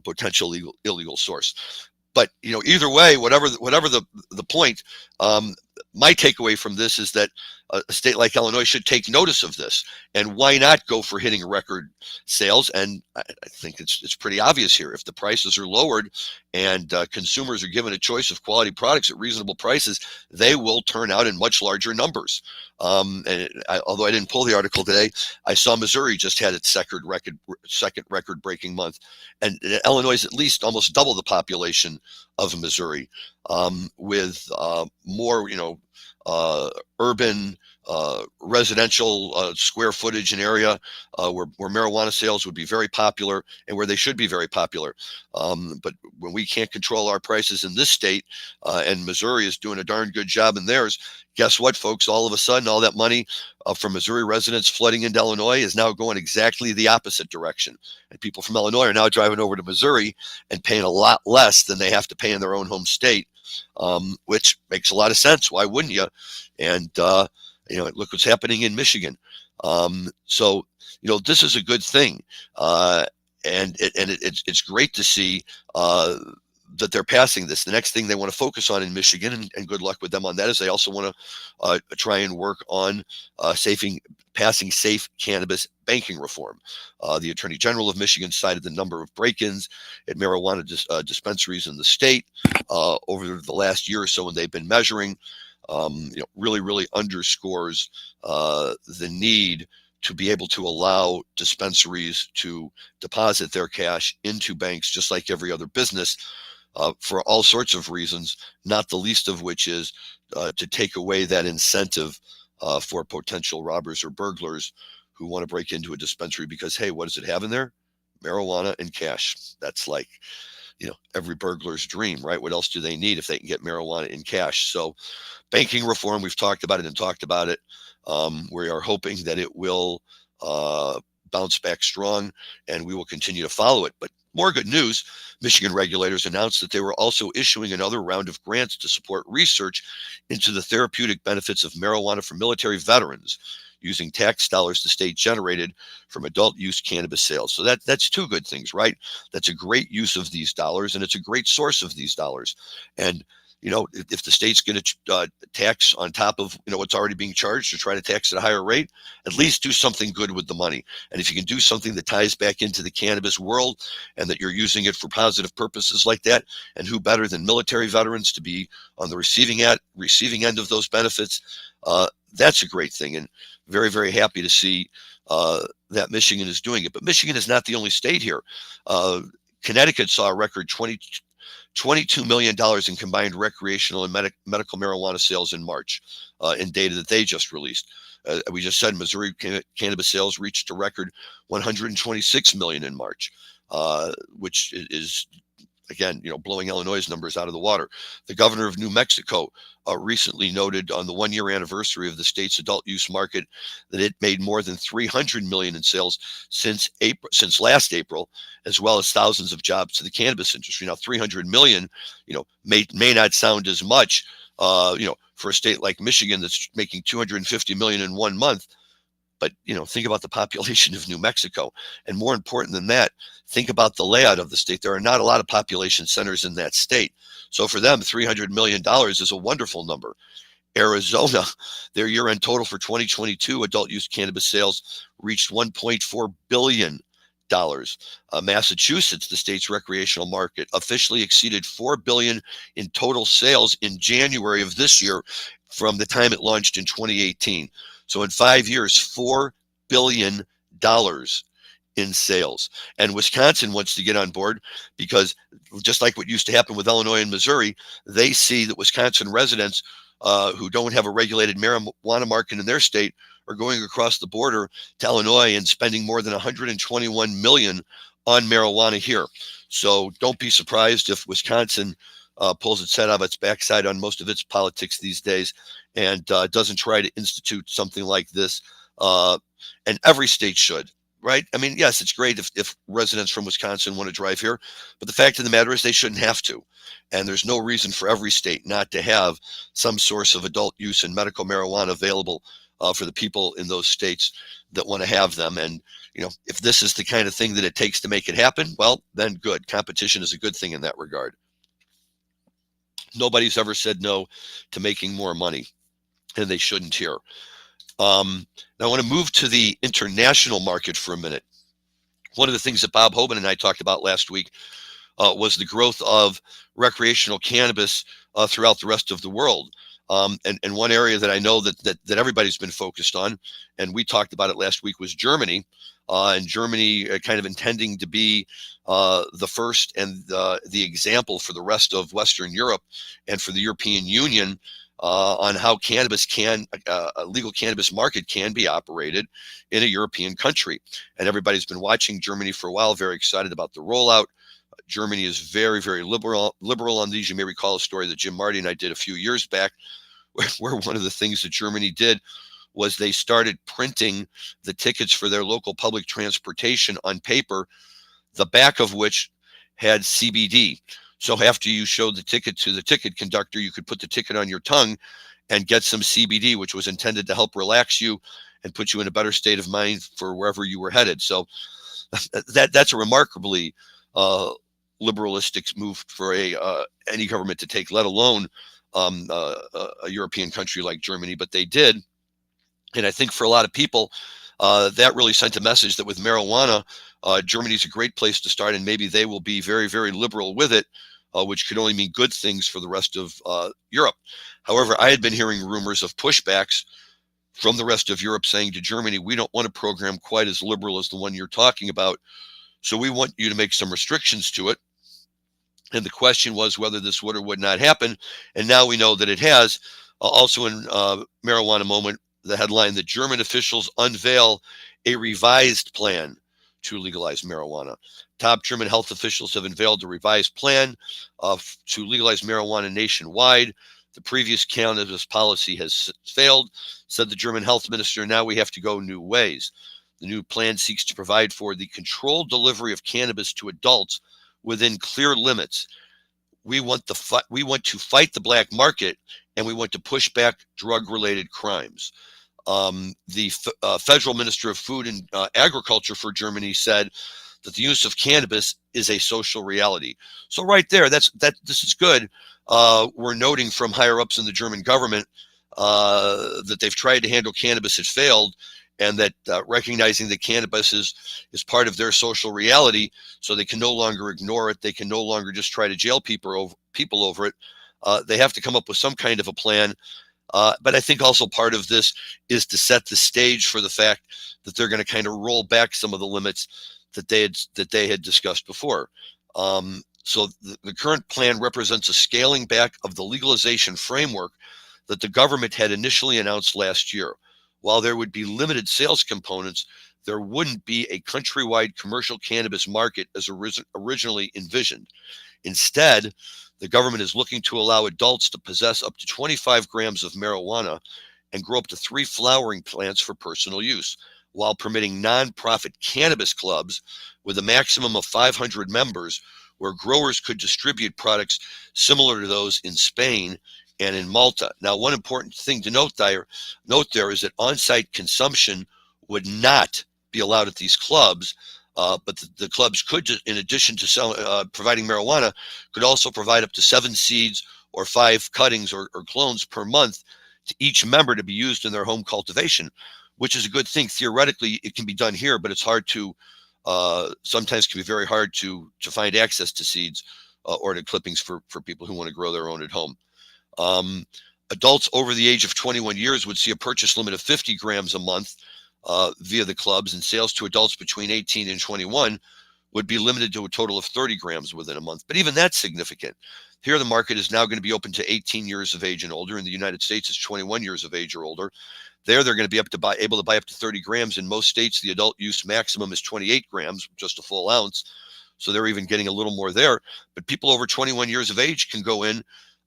potential illegal source. But either way, whatever the point, my takeaway from this is that a state like Illinois should take notice of this. And why not go for hitting record sales? And I think it's pretty obvious here. If the prices are lowered and consumers are given a choice of quality products at reasonable prices, they will turn out in much larger numbers. Although I didn't pull the article today, I saw Missouri just had its second record-breaking month, and Illinois is at least almost double the population of Missouri, with more, urban residential square footage and area where marijuana sales would be very popular and where they should be very popular. But when we can't control our prices in this state, and Missouri is doing a darn good job in theirs, guess what, folks? All of a sudden, all that money from Missouri residents flooding into Illinois is now going exactly the opposite direction. And people from Illinois are now driving over to Missouri and paying a lot less than they have to pay in their own home state, which makes a lot of sense. Why wouldn't you? And, look what's happening in Michigan. So, this is a good thing. And it's great to see that they're passing this. The next thing they want to focus on in Michigan, and good luck with them on that, is they also want to try and work on passing safe cannabis banking reform. The Attorney General of Michigan cited the number of break-ins at marijuana dispensaries in the state over the last year or so when they've been measuring. Really underscores the need to be able to allow dispensaries to deposit their cash into banks just like every other business, for all sorts of reasons, not the least of which is to take away that incentive for potential robbers or burglars who want to break into a dispensary because, hey, what does it have in there? Marijuana and cash. That's like, every burglar's dream, right? What else do they need if they can get marijuana in cash? So banking reform, we've talked about it. We are hoping that it will bounce back strong, and we will continue to follow it. But more good news, Michigan regulators announced that they were also issuing another round of grants to support research into the therapeutic benefits of marijuana for military veterans, using tax dollars the state generated from adult use cannabis sales. So that's two good things, right? That's a great use of these dollars, and it's a great source of these dollars. And if the state's going to tax on top of what's already being charged, or try to tax at a higher rate, at least do something good with the money. And if you can do something that ties back into the cannabis world, and that you're using it for positive purposes like that, and who better than military veterans to be on the receiving end of those benefits? That's a great thing, and very, very happy to see that Michigan is doing it. But Michigan is not the only state here. Connecticut saw a record $22 million in combined recreational and medical marijuana sales in March, in data that they just released. We just said Missouri cannabis sales reached a record $126 million in March, which is, again, blowing Illinois' numbers out of the water. The governor of New Mexico recently noted on the 1-year anniversary of the state's adult use market that it made more than $300 million in sales since last April, as well as thousands of jobs to the cannabis industry. Now, $300 million, may not sound as much, for a state like Michigan that's making $250 million in 1 month. But, think about the population of New Mexico. And more important than that, think about the layout of the state. There are not a lot of population centers in that state. So for them, $300 million is a wonderful number. Arizona, their year-end total for 2022 adult use cannabis sales reached $1.4 billion. Massachusetts, the state's recreational market, officially exceeded $4 billion in total sales in January of this year from the time it launched in 2018. So in 5 years, $4 billion in sales. And Wisconsin wants to get on board because, just like what used to happen with Illinois and Missouri, they see that Wisconsin residents who don't have a regulated marijuana market in their state are going across the border to Illinois and spending more than $121 million on marijuana here. So don't be surprised if Wisconsin pulls its head out of its backside on most of its politics these days and doesn't try to institute something like this. And every state should, right? I mean, yes, it's great if residents from Wisconsin want to drive here, but the fact of the matter is they shouldn't have to. And there's no reason for every state not to have some source of adult use and medical marijuana available for the people in those states that want to have them. And, if this is the kind of thing that it takes to make it happen, well, then good. Competition is a good thing in that regard. Nobody's ever said no to making more money, and they shouldn't here. Now I want to move to the international market for a minute. One of the things that Bob Hoban and I talked about last week was the growth of recreational cannabis throughout the rest of the world. And one area that I know that everybody's been focused on, and we talked about it last week, was Germany. And Germany kind of intending to be the first and the example for the rest of Western Europe and for the European Union on how cannabis a legal cannabis market can be operated in a European country. And everybody's been watching Germany for a while, very excited about the rollout. Germany is very, very liberal on these. You may recall a story that Jim Marty and I did a few years back, where one of the things that Germany did was they started printing the tickets for their local public transportation on paper, the back of which had CBD. So after you showed the ticket to the ticket conductor, you could put the ticket on your tongue and get some CBD, which was intended to help relax you and put you in a better state of mind for wherever you were headed. So that's a remarkably liberalistic move for any government to take, let alone a European country like Germany. But they did, and I think for a lot of people, that really sent a message that with marijuana, Germany's a great place to start, and maybe they will be very, very liberal with it, which could only mean good things for the rest of Europe. However, I had been hearing rumors of pushbacks from the rest of Europe saying to Germany, we don't want a program quite as liberal as the one you're talking about, so we want you to make some restrictions to it. And the question was whether this would or would not happen. And now we know that it has. Also in Marijuana Moment, the headline that German officials unveil a revised plan to legalize marijuana. Top German health officials have unveiled a revised plan to legalize marijuana nationwide. The previous cannabis policy has failed, said the German health minister. Now we have to go new ways. The new plan seeks to provide for the controlled delivery of cannabis to adults within clear limits. We want to fight the black market, and we want to push back drug-related crimes. The federal minister of food and agriculture for Germany said that the use of cannabis is a social reality. So right there, this is good. We're noting from higher ups in the German government that they've tried to handle cannabis, it failed, and that recognizing that cannabis is part of their social reality, so they can no longer ignore it. They can no longer just try to jail people over it. They have to come up with some kind of a plan. But I think also part of this is to set the stage for the fact that they're going to kind of roll back some of the limits that they had discussed before. So the current plan represents a scaling back of the legalization framework that the government had initially announced last year. While there would be limited sales components, there wouldn't be a countrywide commercial cannabis market as originally envisioned. Instead, the government is looking to allow adults to possess up to 25 grams of marijuana and grow up to 3 flowering plants for personal use, while permitting nonprofit cannabis clubs with a maximum of 500 members, where growers could distribute products similar to those in Spain and in Malta. Now, one important thing to note there is that on-site consumption would not be allowed at these clubs, but the clubs could, in addition to providing marijuana, could also provide up to 7 seeds or 5 cuttings or clones per month to each member to be used in their home cultivation, which is a good thing. Theoretically, it can be done here, but it's hard to, sometimes can be very hard to find access to seeds or to clippings for people who want to grow their own at home. Adults over the age of 21 years would see a purchase limit of 50 grams a month via the clubs, and sales to adults between 18 and 21 would be limited to a total of 30 grams within a month. But even that's significant. Here, the market is now going to be open to 18 years of age and older. In the United States, it's 21 years of age or older. They're going to be able to buy up to 30 grams. In most states, the adult use maximum is 28 grams, just a full ounce. So they're even getting a little more there. But people over 21 years of age can go in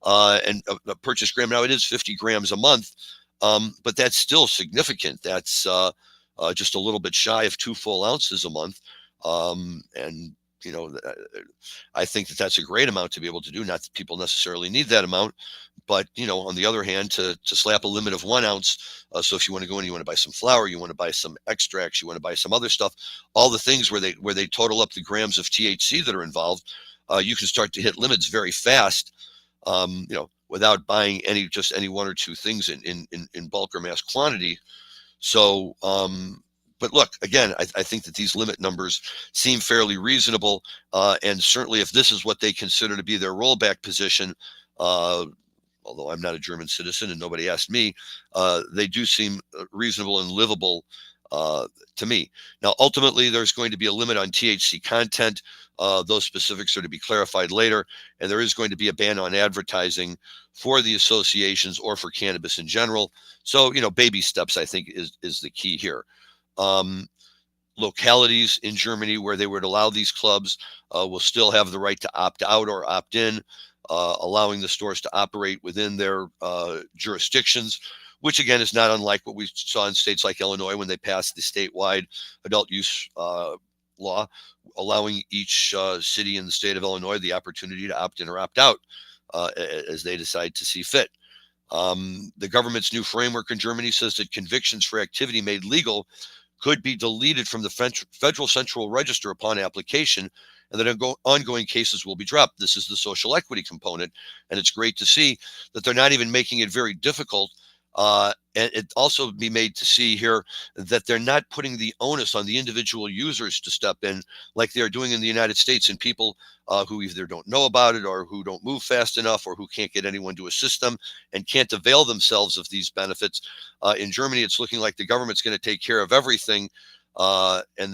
and purchase gram. Now, it is 50 grams a month, but that's still significant. That's just a little bit shy of 2 full ounces a month. And, you know, I think that's a great amount to be able to do. Not that people necessarily need that amount, but, you know, on the other hand, to slap a limit of 1 ounce. So if you want to go in, you want to buy some flour, you want to buy some extracts, you want to buy some other stuff, all the things where they total up the grams of THC that are involved, you can start to hit limits very fast, you know, without buying any 1 or 2 things in bulk or mass quantity. So, but look, again, I think that these limit numbers seem fairly reasonable. And certainly if this is what they consider to be their rollback position, uh, although I'm not a German citizen and nobody asked me, they do seem reasonable and livable uh, to me. Now, ultimately, there's going to be a limit on THC content. Those specifics are to be clarified later, and there is going to be a ban on advertising for the associations or for cannabis in general. So, baby steps, I think, is the key here. Um, Localities in Germany where they would allow these clubs will still have the right to opt out or opt in, allowing the stores to operate within their jurisdictions, which again is not unlike what we saw in states like Illinois when they passed the statewide adult use law, allowing each city in the state of Illinois the opportunity to opt in or opt out as they decide to see fit. The government's new framework in Germany says that convictions for activity made legal could be deleted from the Federal Central Register upon application, and that ongoing cases will be dropped. This is the social equity component, and it's great to see that they're not even making it very difficult. And it also be made to see here that they're not putting the onus on the individual users to step in like they're doing in the United States, and people who either don't know about it or who don't move fast enough or who can't get anyone to assist them and can't avail themselves of these benefits. In Germany, it's looking like the government's going to take care of everything, and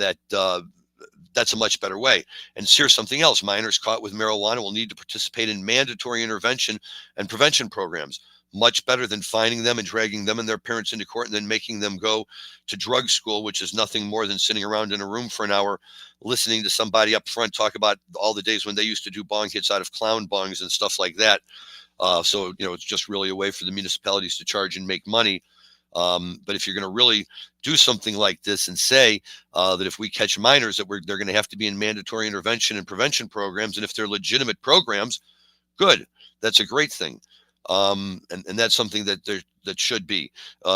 that's a much better way. And here's something else. Minors caught with marijuana will need to participate in mandatory intervention and prevention programs. Much better than finding them and dragging them and their parents into court and then making them go to drug school, which is nothing more than sitting around in a room for an hour listening to somebody up front talk about all the days when they used to do bong hits out of clown bongs and stuff like that. So, it's just really a way for the municipalities to charge and make money. But if you're going to really do something like this and say that if we catch minors, that they're going to have to be in mandatory intervention and prevention programs, and if they're legitimate programs, good. That's a great thing. And that's something that should be.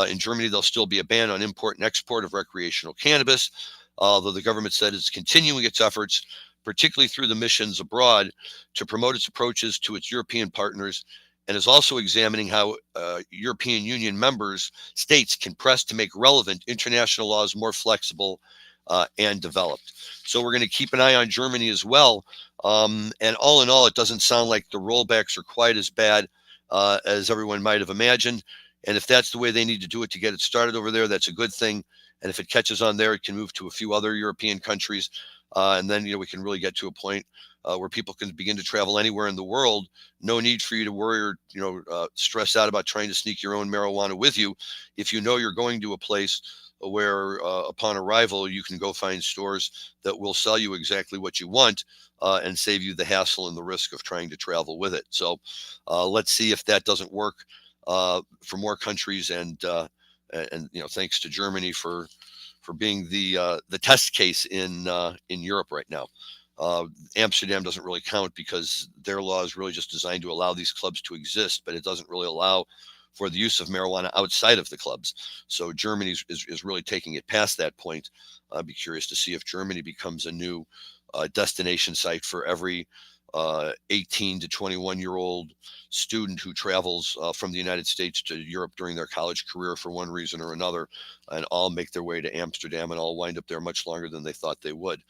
In Germany, there'll still be a ban on import and export of recreational cannabis, although the government said it's continuing its efforts, particularly through the missions abroad, to promote its approaches to its European partners, and is also examining how European Union states can press to make relevant international laws more flexible and developed. So we're going to keep an eye on Germany as well. And all in all, it doesn't sound like the rollbacks are quite as bad as everyone might have imagined. And if that's the way they need to do it to get it started over there, that's a good thing. And if it catches on there, it can move to a few other European countries. And then, we can really get to a point where people can begin to travel anywhere in the world. No need for you to worry or, stress out about trying to sneak your own marijuana with you. If you know you're going to a place where upon arrival, you can go find stores that will sell you exactly what you want and save you the hassle and the risk of trying to travel with it. So let's see if that doesn't work for more countries. And thanks to Germany for being the test case in Europe right now. Amsterdam doesn't really count because their law is really just designed to allow these clubs to exist, but it doesn't really allow for the use of marijuana outside of the clubs. So Germany is really taking it past that point. I'd be curious to see if Germany becomes a new destination site for every 18 to 21-year-old student who travels from the United States to Europe during their college career for one reason or another, and all make their way to Amsterdam and all wind up there much longer than they thought they would.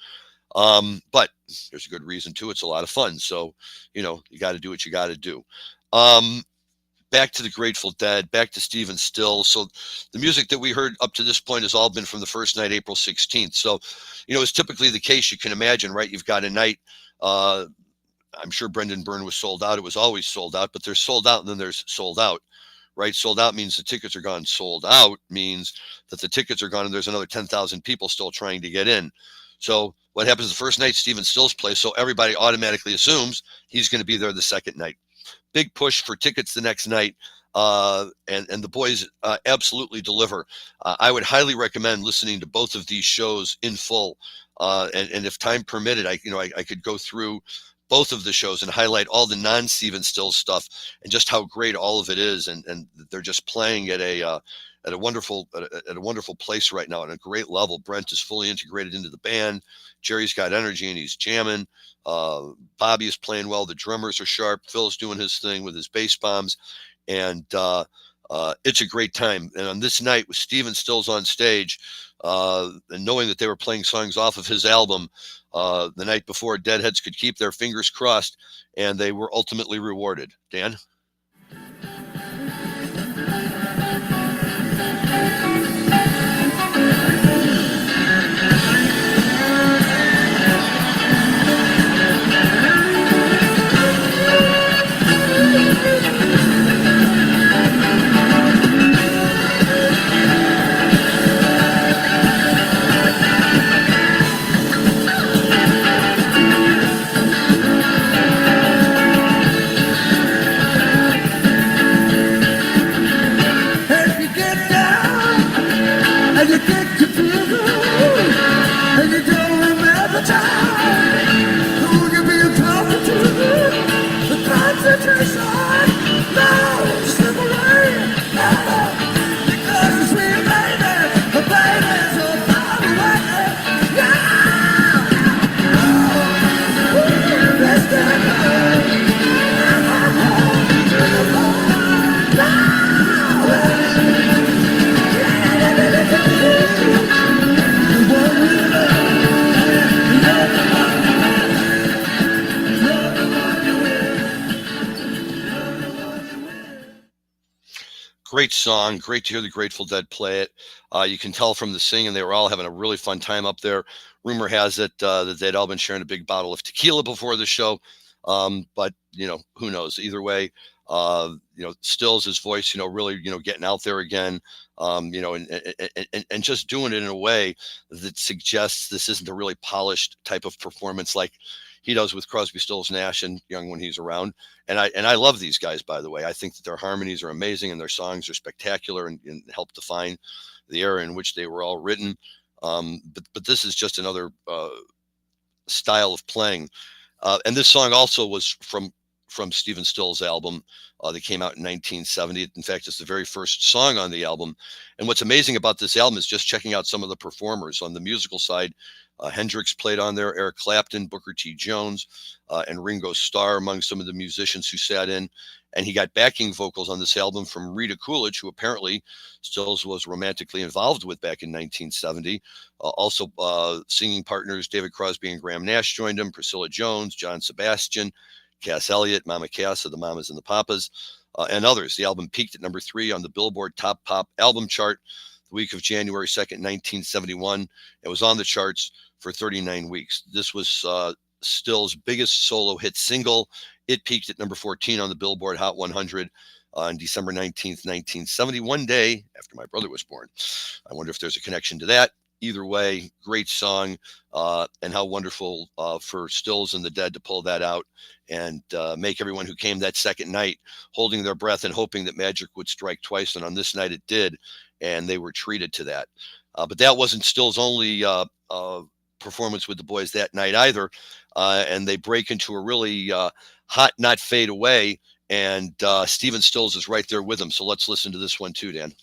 But there's a good reason too. It's a lot of fun. So, you got to do what you got to do. Back to the Grateful Dead, back to Stephen Stills. So the music that we heard up to this point has all been from the first night, April 16th. So, it's typically the case, you can imagine, right? You've got a night, I'm sure Brendan Byrne was sold out. It was always sold out, but there's sold out and then there's sold out, right? Sold out means the tickets are gone. Sold out means that the tickets are gone and there's another 10,000 people still trying to get in. So what happens the first night, Stephen Stills plays, so everybody automatically assumes he's going to be there the second night. Big push for tickets the next night, and the boys absolutely deliver. I would highly recommend listening to both of these shows in full, and if time permitted, I could go through both of the shows and highlight all the non-Stephen Stills stuff and just how great all of it is, and they're just playing at a wonderful place right now at a great level. Brent is fully integrated into the band. Jerry's got energy and he's jamming. Bobby is playing well. The drummers are sharp. Phil's doing his thing with his bass bombs, and It's a great time. And on this night with Steven Stills on stage, and knowing that they were playing songs off of his album the night before, Deadheads could keep their fingers crossed, and they were ultimately rewarded. Dan? If you get down and you get to feel and you don't remember time, who you be talking to? The concentration, no, slip away, because the sweet baby, the baby's so far away. Yeah, let's get Great song. Great to hear the Grateful Dead play it. You can tell from the singing, they were all having a really fun time up there. Rumor has it that they'd all been sharing a big bottle of tequila before the show. But, who knows? Either way, Stills, his voice, really, getting out there again, and just doing it in a way that suggests this isn't a really polished type of performance like he does with Crosby, Stills, Nash, and Young when he's around. And I love these guys, by the way. I think that their harmonies are amazing and their songs are spectacular and help define the era in which they were all written. But this is just another style of playing. And this song also was from Stephen Stills' album that came out in 1970. In fact, it's the very first song on the album. And what's amazing about this album is just checking out some of the performers. On the musical side, Hendrix played on there, Eric Clapton, Booker T. Jones, and Ringo Starr among some of the musicians who sat in. And he got backing vocals on this album from Rita Coolidge, who apparently Stills was romantically involved with back in 1970. Also, singing partners David Crosby and Graham Nash joined him, Priscilla Jones, John Sebastian, Cass Elliot, Mama Cass of the Mamas and the Papas, and others. The album peaked at number 3 on the Billboard Top Pop Album Chart the week of January 2nd, 1971. It was on the charts for 39 weeks. This was Stills' biggest solo hit single. It peaked at number 14 on the Billboard Hot 100 on December 19th, 1970, one day after my brother was born. I wonder if there's a connection to that. Either way, great song, and how wonderful for Stills and the Dead to pull that out and make everyone who came that second night holding their breath and hoping that magic would strike twice. And on this night it did, and they were treated to that. But that wasn't Stills' only performance with the boys that night either. And they break into a really hot Not Fade Away, and Stephen Stills is right there with them. So let's listen to this one too, Dan.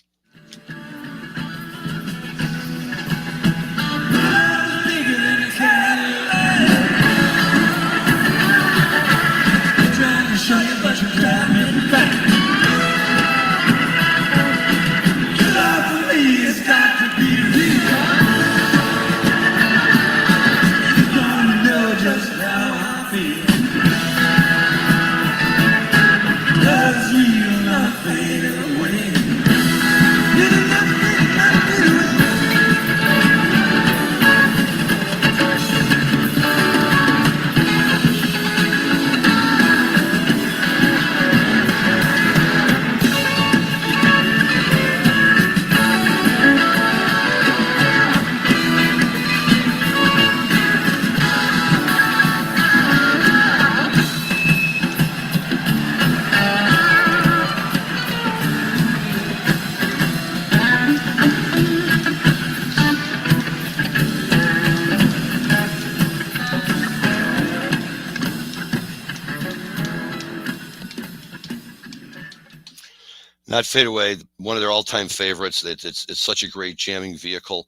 Not Fade Away, one of their all-time favorites. It's such a great jamming vehicle.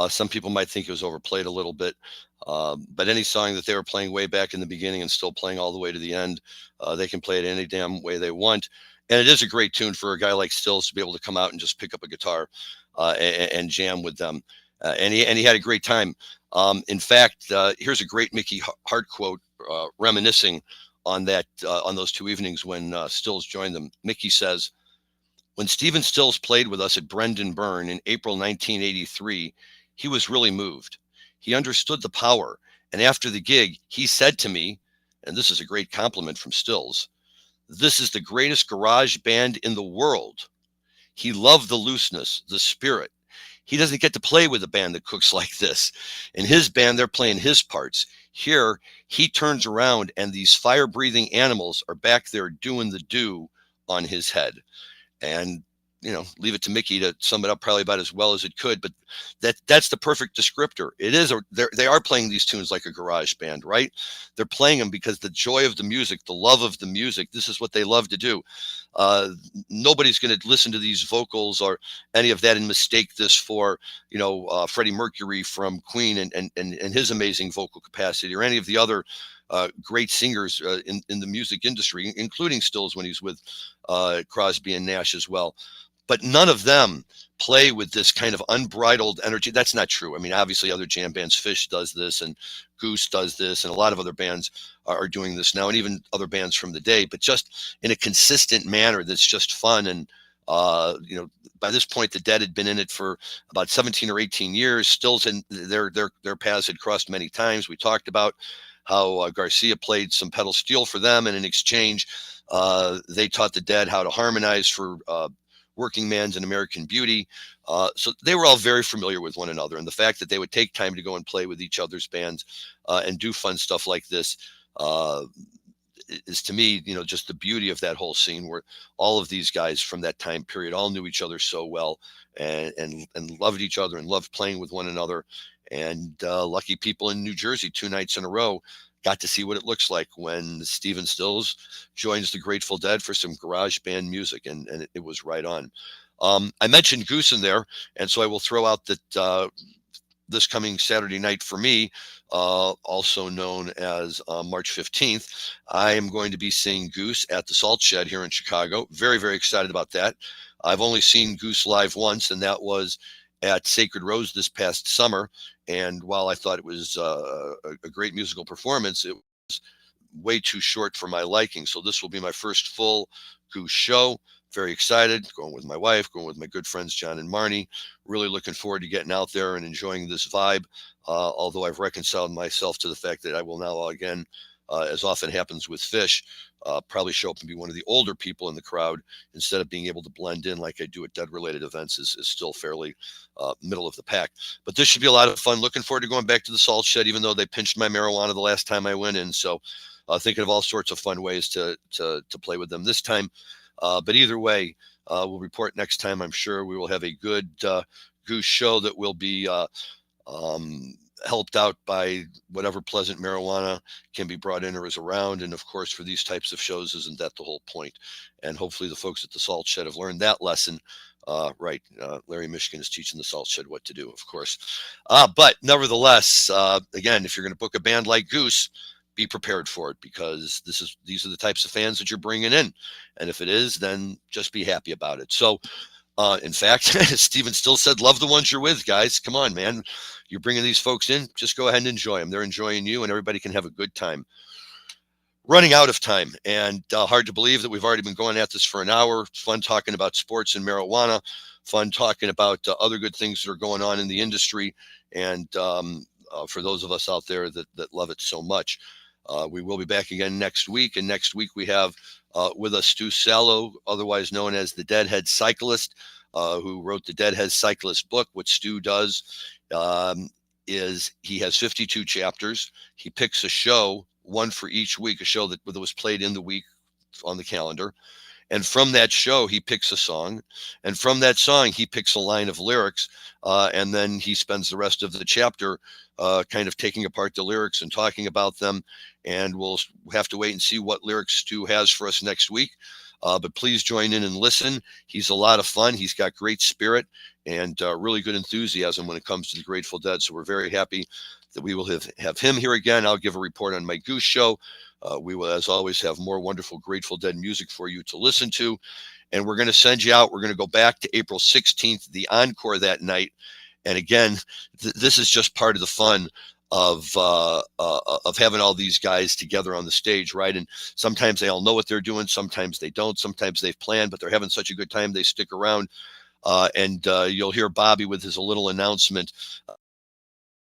Some people might think it was overplayed a little bit, but any song that they were playing way back in the beginning and still playing all the way to the end, they can play it any damn way they want. And it is a great tune for a guy like Stills to be able to come out and just pick up a guitar and jam with them. And he had a great time. In fact, here's a great Mickey Hart quote reminiscing on that on those 2 evenings when Stills joined them. Mickey says, "When Stephen Stills played with us at Brendan Byrne in April 1983, he was really moved. He understood the power, and after the gig, he said to me, and this is a great compliment from Stills, 'This is the greatest garage band in the world.' He loved the looseness, the spirit. He doesn't get to play with a band that cooks like this. In his band, they're playing his parts. Here, he turns around and these fire breathing animals are back there doing the do on his head." And leave it to Mickey to sum it up probably about as well as it could, but that's the perfect descriptor. It is, or they are playing these tunes like a garage band, right? They're playing them because the joy of the music, the love of the music, this is what they love to do. uh, Nobody's going to listen to these vocals or any of that and mistake this for Freddie Mercury from Queen and his amazing vocal capacity, or any of the other great singers in the music industry, including Stills when he's with Crosby and Nash as well. But none of them play with this kind of unbridled energy. That's not true. I mean, obviously, other jam bands, Fish does this, and Goose does this, and a lot of other bands are doing this now, and even other bands from the day. But just in a consistent manner that's just fun. And by this point, the Dead had been in it for about 17 or 18 years. Stills and their paths had crossed many times. We talked about how Garcia played some pedal steel for them, and in exchange, they taught the Dead how to harmonize for Working Man's and American Beauty. So they were all very familiar with one another. And the fact that they would take time to go and play with each other's bands and do fun stuff like this is, to me, just the beauty of that whole scene, where all of these guys from that time period all knew each other so well and loved each other and loved playing with one another. And lucky people in New Jersey 2 nights in a row got to see what it looks like when Stephen Stills joins the Grateful Dead for some garage band music, and it was right on. I mentioned Goose in there, and so I will throw out that this coming Saturday night for me, also known as March 15th, I am going to be seeing Goose at the Salt Shed here in Chicago. Very, very excited about that. I've only seen Goose live once, and that was at Sacred Rose this past summer. And while I thought it was a great musical performance, it was way too short for my liking. So this will be my first full Goose show. Very excited, going with my wife, going with my good friends John and Marnie. Really looking forward to getting out there and enjoying this vibe. Although I've reconciled myself to the fact that I will now again, as often happens with Fish, probably show up and be one of the older people in the crowd instead of being able to blend in like I do at Dead-related events. Is still fairly middle of the pack. But this should be a lot of fun. Looking forward to going back to the Salt Shed, even though they pinched my marijuana the last time I went in. So thinking of all sorts of fun ways to play with them this time. But either way, we'll report next time. I'm sure we will have a good Goose show that will be helped out by whatever pleasant marijuana can be brought in or is around. And of course, for these types of shows, isn't that the whole point? And hopefully the folks at the Salt Shed have learned that lesson. Right. Larry Michigan is teaching the Salt Shed what to do, of course. But nevertheless, again, if you're going to book a band like Goose, be prepared for it, because these are the types of fans that you're bringing in. And if it is, then just be happy about it. So, in fact, Steven still said, love the ones you're with, guys. Come on, man. You're bringing these folks in. Just go ahead and enjoy them. They're enjoying you, and everybody can have a good time. Running out of time, and hard to believe that we've already been going at this for an hour. It's fun talking about sports and marijuana, fun talking about other good things that are going on in the industry. And for those of us out there that love it so much, we will be back again next week. And next week we have with us Stu Sallow, otherwise known as the Deadhead Cyclist, who wrote the Deadhead Cyclist book. What Stu does is he has 52 chapters. He picks a show, one for each week, a show that was played in the week on the calendar. And from that show, he picks a song. And from that song, he picks a line of lyrics. And then he spends the rest of the chapter kind of taking apart the lyrics and talking about them. And we'll have to wait and see what lyrics Stu has for us next week. But please join in and listen. He's a lot of fun. He's got great spirit and really good enthusiasm when it comes to the Grateful Dead. So we're very happy that we will have him here again. I'll give a report on my Goose show. We will, as always, have more wonderful Grateful Dead music for you to listen to. And we're going to send you out. We're going to go back to April 16th, the encore that night. And again, this is just part of the fun of having all these guys together on the stage, right? And sometimes they all know what they're doing, sometimes they don't, sometimes they've planned, but they're having such a good time they stick around. And you'll hear Bobby with his little announcement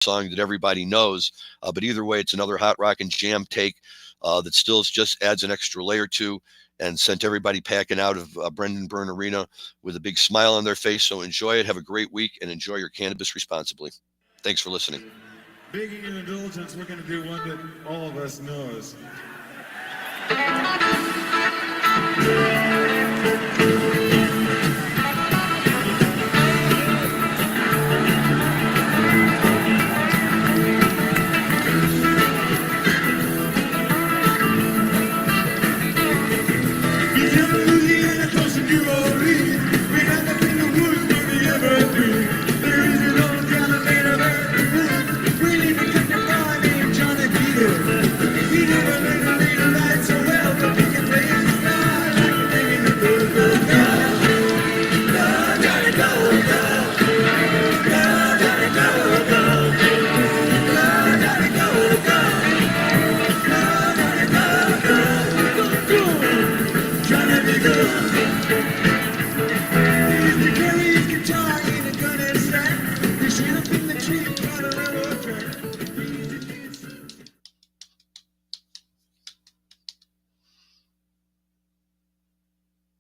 song that everybody knows. But either way, it's another hot rock and jam take that still just adds an extra layer to and sent everybody packing out of Brendan Byrne Arena with a big smile on their face. So enjoy it. Have a great week and enjoy your cannabis responsibly. Thanks for listening. Begging your indulgence, we're going to do one that all of us knows.